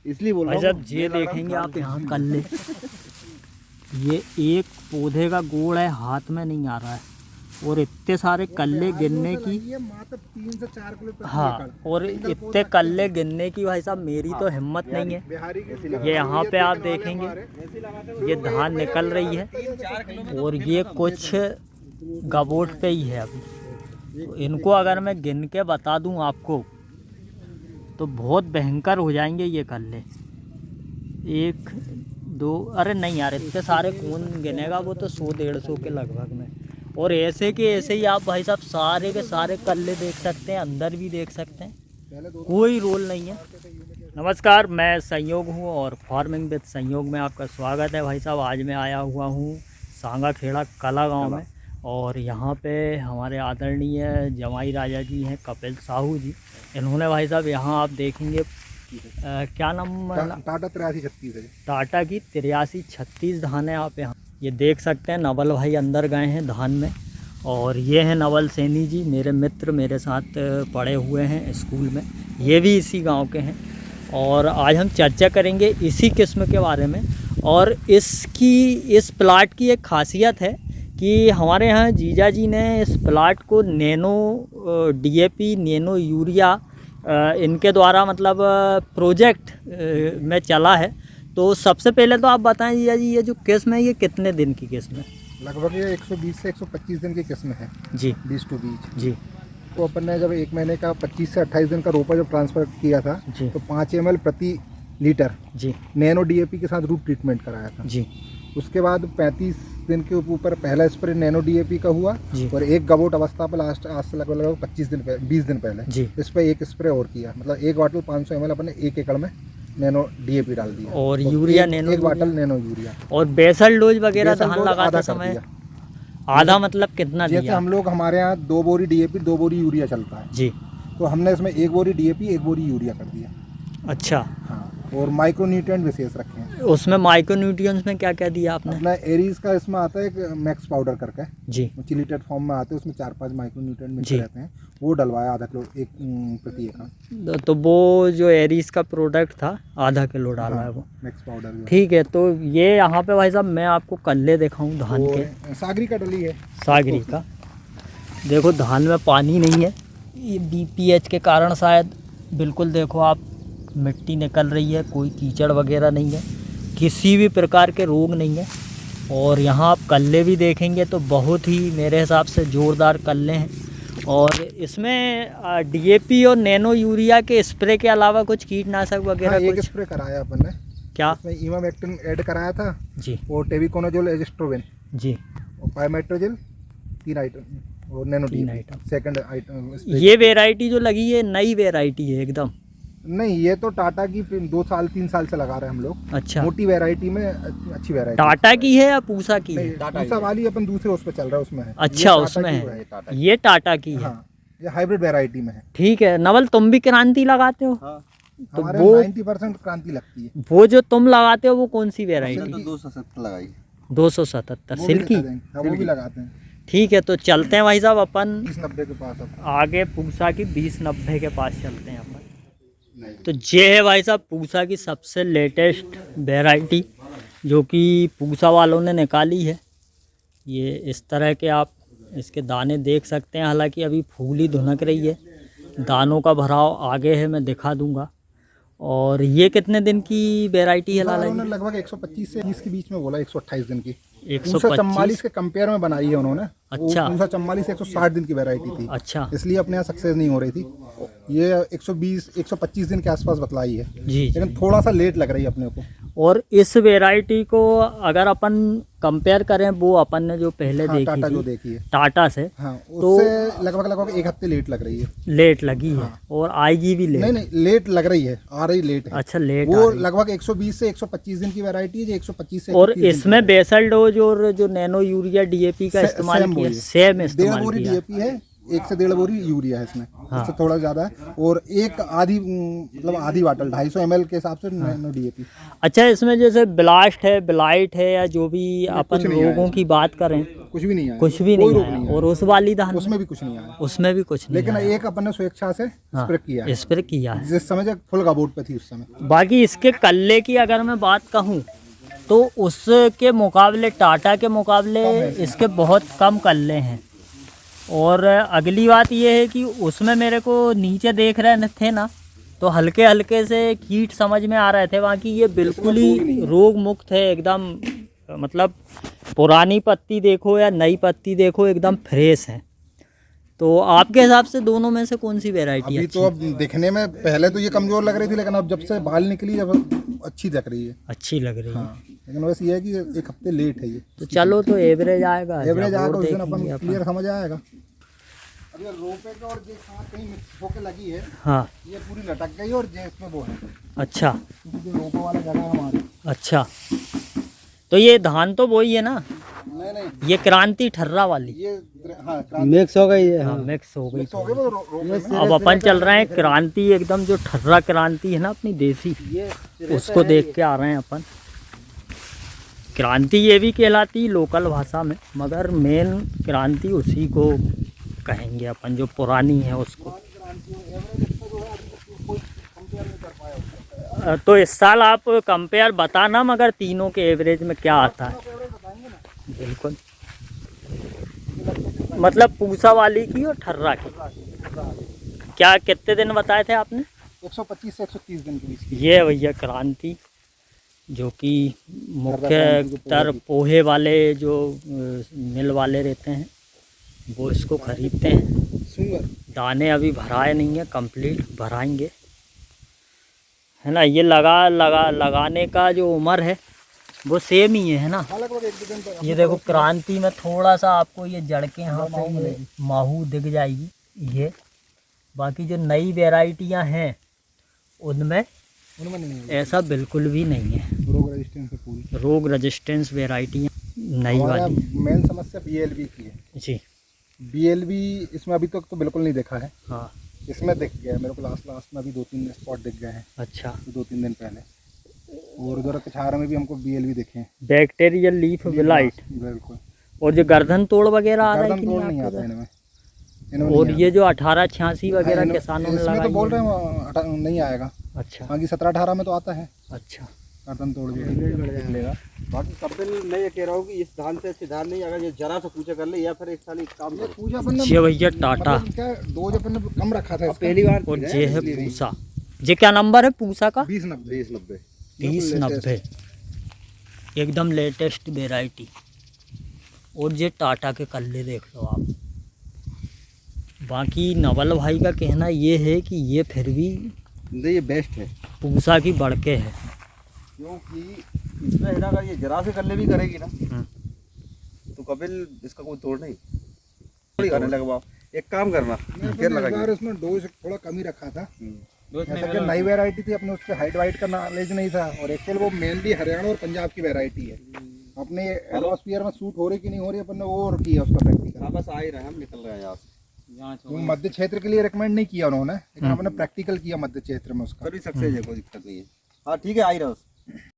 इसलिए बोल रहा हूँ। जब ये देखेंगे आप यहाँ कल्ले, ये एक पौधे का गोड़ है, हाथ में नहीं आ रहा है, और इतने सारे कल्ले गिनने की, मात्र 3 से 4 किलो प्रति हाँ, एकड़। और इतने कल्ले गिनने की भाई साहब मेरी तो हिम्मत नहीं है। ये यहाँ पे आप देखेंगे ये धान निकल रही है, और ये कुछ गबोट पे ही है अभी। तो इनको अगर मैं गिन के बता दूं आपको तो बहुत भयंकर हो जाएंगे ये कल्ले। 1 2, अरे नहीं यार, इतने सारे कौन गिनेगा, वो तो 100-150 के लगभग में। और ऐसे के ऐसे ही आप भाई साहब सारे के सारे कल्ले देख सकते हैं, अंदर भी देख सकते हैं, कोई रोल नहीं है। नमस्कार, मैं संयोग हूँ और फार्मिंग विद संयोग में आपका स्वागत है। भाई साहब आज मैं आया हुआ हूँ सांगाखेड़ा कला गांव में, और यहाँ पे हमारे आदरणीय जमाई राजा जी हैं कपिल साहू जी। इन्होंने भाई साहब यहाँ आप देखेंगे क्या नाम, टाटा 8336 है। टाटा की 8336 धान है। आप यहाँ ये देख सकते हैं, नवल भाई अंदर गए हैं धान में, और ये हैं नवल सैनी जी, मेरे मित्र, मेरे साथ पढ़े हुए हैं स्कूल में, ये भी इसी गांव के हैं। और आज हम चर्चा करेंगे इसी किस्म के बारे में। और इस प्लाट की एक खासियत है कि हमारे यहाँ जीजा जी ने इस प्लाट को नैनो DAP, नैनो यूरिया इनके द्वारा मतलब प्रोजेक्ट में चला है। तो सबसे पहले तो आप बताएं जीजा जी, ये जो किस्म है ये कितने दिन की किस्म है? लगभग ये 120 से 125 दिन की किस्म है जी, बीज टू बीज जी। तो अपन ने जब 1 महीने का 25 से 28 दिन का रोपा जब ट्रांसफ़र किया था जी। तो 5 ml प्रति लीटर जी नैनो DAP के साथ रूट ट्रीटमेंट कराया था। जी। उसके बाद 35 दिन के ऊपर पहला स्प्रे नैनो DAP का हुआ, जी। और एक गबोट अवस्था पर आज से लगभग 25 दिन पहले, 20 दिन पहले जी। इस पर एक स्प्रे और किया। मतलब एक बॉटल 500 ml अपन ने 1 एकड़ में नैनो DAP डाल दिया, और यूरिया एक बॉटल नैनो यूरिया। और बेसल डोज वगैरह बेसल धान डोज लगाते आधा कर समय दिया। आधा मतलब कितना जैसे दिया? हम लोग, हमारे यहाँ 2 बोरी DAP 2 बोरी यूरिया चलता है, जी। तो हमने इसमें 1 बोरी DAP 1 बोरी यूरिया कर दिया। अच्छा। हाँ, और माइक्रो न्यूट्रिएंट विशेष रखे हैं उसमें माइक्रो न्यूट्रिएंट्स में क्या क्या दिया आपने? अपना एरीज का इसमें आता है एक मैक्स पाउडर करके, जी चिलीटेड फॉर्म में आते हैं, उसमें 4-5 माइक्रो न्यूट्रिएंट मिक्स जी। रहते हैं, वो डलवाया आधा किलो प्रति एकड़। तो वो जो एरीज का प्रोडक्ट था आधा किलो डाला है वो, मैक्स पाउडर। ठीक है। तो ये यहाँ पे भाई साहब मैं आपको कल्ले दिखाऊं धान के, सागरी का डली है, सागरी का। देखो धान में पानी नहीं है, ये BPH के कारण शायद। बिल्कुल देखो आप, मिट्टी निकल रही है, कोई कीचड़ वगैरह नहीं है, किसी भी प्रकार के रोग नहीं है। और यहाँ आप कल्ले भी देखेंगे तो बहुत ही मेरे हिसाब से ज़ोरदार कल्ले हैं। और इसमें DAP और नैनो यूरिया के स्प्रे के अलावा कुछ कीटनाशक वगैरह? हाँ, एक कुछ स्प्रे कराया अपन ने। क्या? उसमें इमामेक्टिन ऐड कराया था जी, और टेविकोनाजोल एजिस्ट्रोविन जी, और पाइमेट्रोजिल, 3 आइटम, और nano 3 DAP item. Second item. ये वेराइटी जो लगी है नई वेराइटी है एकदम? नहीं, ये तो टाटा की 2-3 साल से लगा रहे हैं हम लोग। अच्छा, मोटी वैरायटी में अच्छी वैरायटी। टाटा की है या पूसा की है? दूसरा वाली अपन दूसरे उस पे चल रहा है, उसमें है। अच्छा, ये टाटा उसमें की है, ये टाटा की है। हाँ, ये हाइब्रिड वैरायटी में है। ठीक है। नवल तुम भी क्रांति लगाते हो? हाँ, तो हमारे वो 90% क्रांति लगती है। वो जो तुम लगाते हो वो कौन सी वेराइटी? 270 लगाई, 277 वो भी सिल्की। दिखा देंगे। हाँ, वो भी लगाते हैं। ठीक है, तो चलते हैं भाई साहब अपन 30-90 के पास अब। आगे पूसा की 2090 के पास चलते हैं अपन। तो ये है भाई साहब पूसा की सबसे लेटेस्ट वैरायटी जो कि पूसा वालों ने निकाली है। ये इस तरह के आप इसके दाने देख सकते हैं, हालांकि अभी फूल ही धुनक रही है, दानों का भराव आगे है, मैं दिखा दूंगा। और ये कितने दिन की वैरायटी है लाला उन्होंने जी? लगभग 125 से 30 के बीच में बोला, 128 दिन की। 125 के कंपेयर में बनाई है उन्होंने। अच्छा। 140 160 दिन की वैरायटी थी, अच्छा इसलिए अपने यहाँ सक्सेस नहीं हो रही थी। ये 120-125 दिन के आसपास बतलाई है, जी। लेकिन थोड़ा सा लेट लग रही है अपने को। और इस वैरायटी को अगर अपन कंपेयर करें वो अपन ने जो पहले हाँ, देखी टाटा थी जो देखी है, टाटा से, हाँ, तो उससे लगभग 1 हफ्ते लेट लग रही है। लेट लगी है और आएगी भी लेट? नहीं, लेट लग रही है, आ रही लेट है। अच्छा, लेट वो आ रही है। लगभग 120 से 125 दिन की वैरायटी है, जो 125 से और 130 दिन इसमें की बेसल डोज और जो नैनो यूरिया DAP का इस्तेमाल सेम किया, वही है। सेम 1.5 इस्तेमाल बोरी किया? DAP है, 1 से 1.5 बोरी यूरिया है इसमें, इससे थोड़ा ज़्यादा है, और एक आधी मतलब आधी बाटल 250 ml के हिसाब से नैनो DAP। अच्छा, इसमें जैसे ब्लास्ट है, ब्लाइट है, या जो भी अपन रोगों की बात करें, कुछ भी नहीं आया, कुछ भी नहीं आया। और उस वाली धान उसमें भी कुछ नहीं आया, उसमें भी कुछ नहीं लेकिन एक अपन ने स्वेच्छा से स्प्रे किया है, स्प्रे किया है जिस समय फुल गबोट पे थी उस समय। बाकी इसके कल्ले की अगर मैं बात कहूँ तो उसके मुकाबले, टाटा के मुकाबले इसके बहुत कम कल्ले हैं। और अगली बात ये है कि उसमें मेरे को नीचे देख रहे थे ना, तो हल्के हल्के से कीट समझ में आ रहे थे, बाकी ये बिल्कुल ही रोग मुक्त है एकदम। मतलब पुरानी पत्ती देखो या नई पत्ती देखो, एकदम फ्रेश है। तो आपके हिसाब से दोनों में से कौन सी वैरायटी अभी तो अब दिखने में पहले तो ये कमजोर लग रही थी, लेकिन अब जब से बाल निकली अब अच्छी लग रही है, अच्छी लग रही है। हाँ, लेकिन वैसे ये है कि 1 हफ्ते लेट है ये। तो चलो, तो एवरेज आएगा, एवरेज आएगा उस दिन अपन क्लियर समझ आएगा। अभी रोपे के और जो खाद कहीं मिक्स होके लगी है, हाँ, ये पूरी लटक गई और जे इसमें वो है। अच्छा, क्योंकि जो रोपे वाला जगह है हमारा। अच्छा, तो ये धान तो वही है ना? नहीं, ये क्रांति ठर्रा वाली, ये हाँ मिक्स हो गई है। हाँ, मिक्स हो गई। हो गए वो रोपे में। अब अपन चल रहे हैं क्रांति, एकदम जो ठर्रा क्रांति है ना अपनी देसी, उसको देख के आ रहे हैं अपन। क्रांति ये भी कहलाती लोकल भाषा में, मगर मेन क्रांति उसी को कहेंगे अपन, जो पुरानी है उसको। तो इस साल आप कंपेयर बताना, मगर तीनों के एवरेज में क्या आता है। बिल्कुल, मतलब पूसा वाली की और ठर्रा की क्या कितने दिन बताए थे आपने? 125 से 130 दिन के बीच। ये भैया क्रांति, जो कि मुख्यतर पोहे वाले जो मिल वाले रहते हैं वो इसको खरीदते हैं। दाने अभी भराए नहीं है, कंप्लीट भराएंगे, है ना। ये लगाने का जो उम्र है वो सेम ही है ना। ये देखो क्रांति में थोड़ा सा आपको ये जड़ के यहाँ पे ये माहू दिख जाएगी ये। बाकी जो नई वैरायटियाँ हैं उनमें ऐसा बिल्कुल भी नहीं है। रोग रेजिस्टेंस वैरायटियाँ नई वाली। मेन समस्या BLV की है जी। BLV इसमें अभी तक तो बिल्कुल नहीं देखा है। हाँ, इसमें दिख गया मेरे को, लास्ट में अभी 2-3 स्पॉट दिख गए हैं। अच्छा, 2-3 दिन पहले। और उधर कछारा में भी हमको BLV दिखे हैं, बैक्टीरियल लीफ ब्लाइट। बिल्कुल। और जो गर्दन तोड़ वगैरह आ रहा है गर्दन कि तोड़ नहीं नहीं आपके आता इधर? इनमें। और ये जो 1886 वगैरह किसानों ने इसमें लगाई तो बोल रहे हैं नहीं आएगा। अच्छा, बाकी 17-18 में तो आता है अच्छा। गर्दन तोड़ भी निकलेगा। बाकी कपिल मैं ये कह रहा हूँ कि इस धान से अच्छी धान नहीं, अगर ये जरा सा पूजा कर ले या फिर एक साल एक काम कर पूजा अपन ने ये भैया टाटा क्या डोज अपन ने कम रखा था इसका। पहली बार और ये है पूसा। ये क्या नंबर है पूसा का? 2090 3090, एकदम लेटेस्ट वेराइटी। और ये टाटा के कल्ले देख लो आप। बाकी नवल भाई का कहना ये है कि ये फिर भी ये बेस्ट है पूसा की बढ़के है, क्योंकि इसमें है ना, अगर ये जरा से कल्ले भी करेगी ना तो कपिल इसका कोई तोड़ नहीं। थोड़ी करने लगवाओ, एक काम करना फिर लगा इसमें डोज थोड़ा कम ही रखा था। जैसा कि नई वैरायटी थी, अपने उसके हाइट वाइट का नॉलेज नहीं था, और एक्चुअल वो मेनली हरियाणा और पंजाब की वैरायटी है। अपने एटमॉस्फेयर में सूट हो रही कि नहीं हो रही, अपन ने वो और किया उसका प्रैक्टिकल। बस आ ही रहे, हम निकल रहे हैं यहाँ से। वो मध्य क्षेत्र के लिए रिकमेंड नहीं किया उन्होंने, लेकिन हमने प्रैक्टिकल किया मध्य क्षेत्र में उसका। कर भी सकते हैं, कोई दिक्कत नहीं है। हाँ ठीक है, आ ही रहा।